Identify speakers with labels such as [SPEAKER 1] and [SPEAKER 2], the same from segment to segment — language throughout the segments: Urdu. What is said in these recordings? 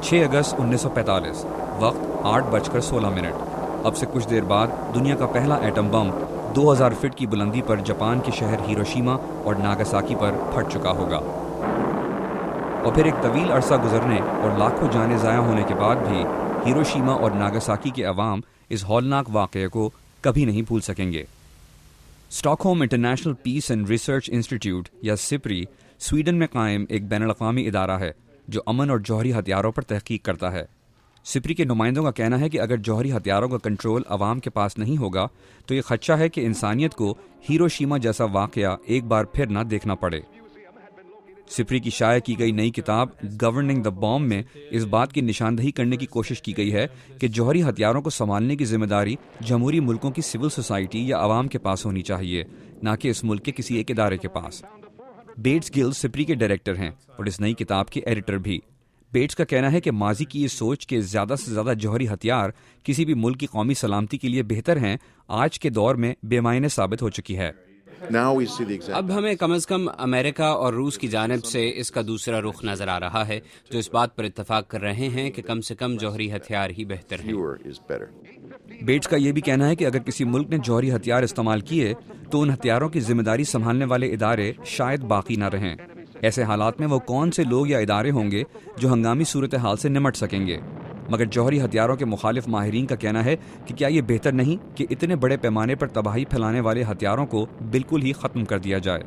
[SPEAKER 1] 6 اگست 1945 وقت 8:16۔ اب سے کچھ دیر بعد دنیا کا پہلا ایٹم بم 2000 فٹ کی بلندی پر جاپان کے شہر ہیروشیما اور ناگاساکی پر پھٹ چکا ہوگا، اور پھر ایک طویل عرصہ گزرنے اور لاکھوں جانیں ضائع ہونے کے بعد بھی ہیروشیما اور ناگاساکی کے عوام اس ہولناک واقعے کو کبھی نہیں بھول سکیں گے۔ Stock home international peace and research institute یا سپری سویڈن میں قائم ایک بین الاقوامی ادارہ ہے جو امن اور جوہری ہتھیاروں پر تحقیق کرتا ہے۔ سپری کے نمائندوں کا کہنا ہے کہ اگر جوہری ہتھیاروں کا کنٹرول عوام کے پاس نہیں ہوگا تو یہ خدشہ ہے کہ انسانیت کو ہیروشیما جیسا واقعہ ایک بار پھر نہ دیکھنا پڑے۔ سپری کی شائع کی گئی نئی کتاب گورننگ دا بام میں اس بات کی نشاندہی کرنے کی کوشش کی گئی ہے کہ جوہری ہتھیاروں کو سنبھالنے کی ذمہ داری جمہوری ملکوں کی سول سوسائٹی یا عوام کے پاس ہونی چاہیے، نہ کہ اس ملک کے کسی ایک ادارے کے پاس۔ بیٹس گل سپری کے ڈائریکٹر ہیں اور اس نئی کتاب کے ایڈیٹر بھی۔ بیٹس کا کہنا ہے کہ ماضی کی یہ سوچ کہ زیادہ سے زیادہ جوہری ہتھیار کسی بھی ملک کی قومی سلامتی کے لیے بہتر ہیں، آج کے دور میں بے معنی ثابت ہو چکی ہے۔
[SPEAKER 2] اب ہمیں کم از کم امریکہ اور روس کی جانب سے اس کا دوسرا رخ نظر آ رہا ہے، جو اس بات پر اتفاق کر رہے ہیں کہ کم سے کم جوہری ہتھیار ہی بہتر ہیں۔
[SPEAKER 1] بیٹس کا یہ بھی کہنا ہے کہ اگر کسی ملک نے جوہری ہتھیار استعمال کیے تو ان ہتھیاروں کی ذمہ داری سنبھالنے والے ادارے شاید باقی نہ رہیں۔ ایسے حالات میں وہ کون سے لوگ یا ادارے ہوں گے جو ہنگامی صورتحال سے نمٹ سکیں گے؟ مگر جوہری ہتھیاروں کے مخالف ماہرین کا کہنا ہے کہ کیا یہ بہتر نہیں کہ اتنے بڑے پیمانے پر تباہی پھیلانے والے ہتھیاروں کو بالکل ہی ختم کر دیا جائے؟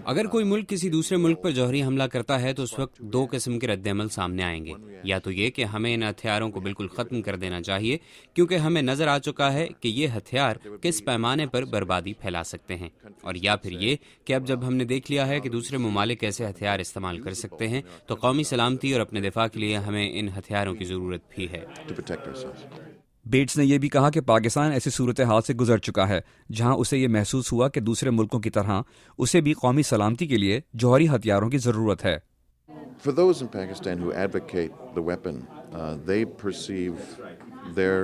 [SPEAKER 2] اگر کوئی ملک کسی دوسرے ملک پر جوہری حملہ کرتا ہے تو اس وقت دو قسم کے رد عمل سامنے آئیں گے، یا تو یہ کہ ہمیں ان ہتھیاروں کو بالکل ختم کر دینا چاہیے کیونکہ ہمیں نظر آ چکا ہے کہ یہ ہتھیار کس پیمانے پر بربادی پھیلا سکتے ہیں، اور یا پھر یہ کہ اب جب ہم نے دیکھ لیا ہے کہ دوسرے ممالک ایسے ہتھیار استعمال کر سکتے ہیں تو قومی سلامتی اور اپنے دفاع کے لیے ہمیں ان ہتھیاروں کی ضرورت بھی ہے۔
[SPEAKER 1] بیٹس نے یہ بھی کہا کہ پاکستان ایسی صورتحال سے گزر چکا ہے جہاں اسے یہ محسوس ہوا کہ دوسرے ملکوں کی طرح اسے بھی قومی سلامتی کے لیے جوہری ہتھیاروں کی ضرورت ہے۔
[SPEAKER 3] For those in Pakistan who advocate the weapon, they perceive their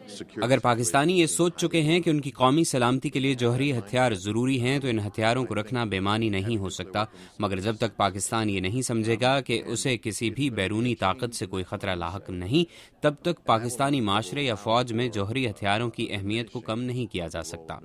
[SPEAKER 3] security.
[SPEAKER 2] اگر پاکستانی یہ سوچ چکے ہیں کہ ان کی قومی سلامتی کے لیے جوہری ہتھیار ضروری ہیں تو ان ہتھیاروں کو رکھنا بے معنی نہیں ہو سکتا، مگر جب تک پاکستان یہ نہیں سمجھے گا کہ اسے کسی بھی بیرونی طاقت سے کوئی خطرہ لاحق نہیں، تب تک پاکستانی معاشرے یا فوج میں جوہری ہتھیاروں کی اہمیت کو کم نہیں کیا جا سکتا۔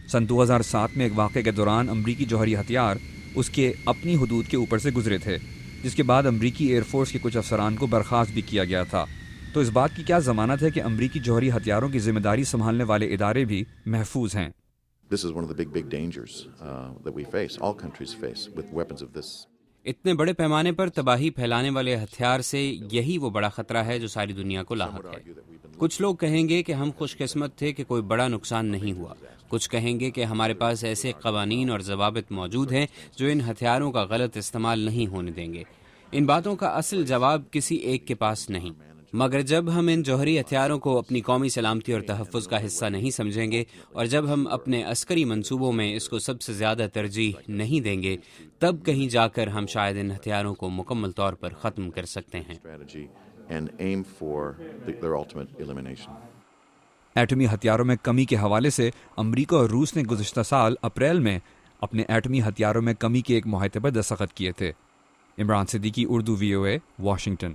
[SPEAKER 1] سن 2007 میں ایک واقعے کے دوران امریکی جوہری ہتھیار اس کے اپنی حدود کے اوپر سے گزرے تھے، جس کے بعد امریکی ایئر فورس کے کچھ افسران کو برخاست بھی کیا گیا تھا۔ تو اس بات کی کیا ضمانت ہے کہ امریکی جوہری ہتھیاروں کی ذمہ داری سنبھالنے والے ادارے بھی محفوظ ہیں؟
[SPEAKER 3] This is one of the big dangers that we face, all countries face with weapons of this.
[SPEAKER 2] اتنے بڑے پیمانے پر تباہی پھیلانے والے ہتھیار سے یہی وہ بڑا خطرہ ہے جو ساری دنیا کو لاحق ہے۔ کچھ لوگ کہیں گے کہ ہم خوش قسمت تھے کہ کوئی بڑا نقصان نہیں ہوا، کچھ کہیں گے کہ ہمارے پاس ایسے قوانین اور ضوابط موجود ہیں جو ان ہتھیاروں کا غلط استعمال نہیں ہونے دیں گے۔ ان باتوں کا اصل جواب کسی ایک کے پاس نہیں، مگر جب ہم ان جوہری ہتھیاروں کو اپنی قومی سلامتی اور تحفظ کا حصہ نہیں سمجھیں گے اور جب ہم اپنے عسکری منصوبوں میں اس کو سب سے زیادہ ترجیح نہیں دیں گے، تب کہیں جا کر ہم شاید ان ہتھیاروں کو مکمل طور پر ختم کر سکتے ہیں۔
[SPEAKER 1] ایٹمی ہتھیاروں میں کمی کے حوالے سے امریکہ اور روس نے گزشتہ سال اپریل میں اپنے ایٹمی ہتھیاروں میں کمی کے ایک معاہدے پر دستخط کیے تھے۔ Imran Siddiqui, Urdu VOA، Washington.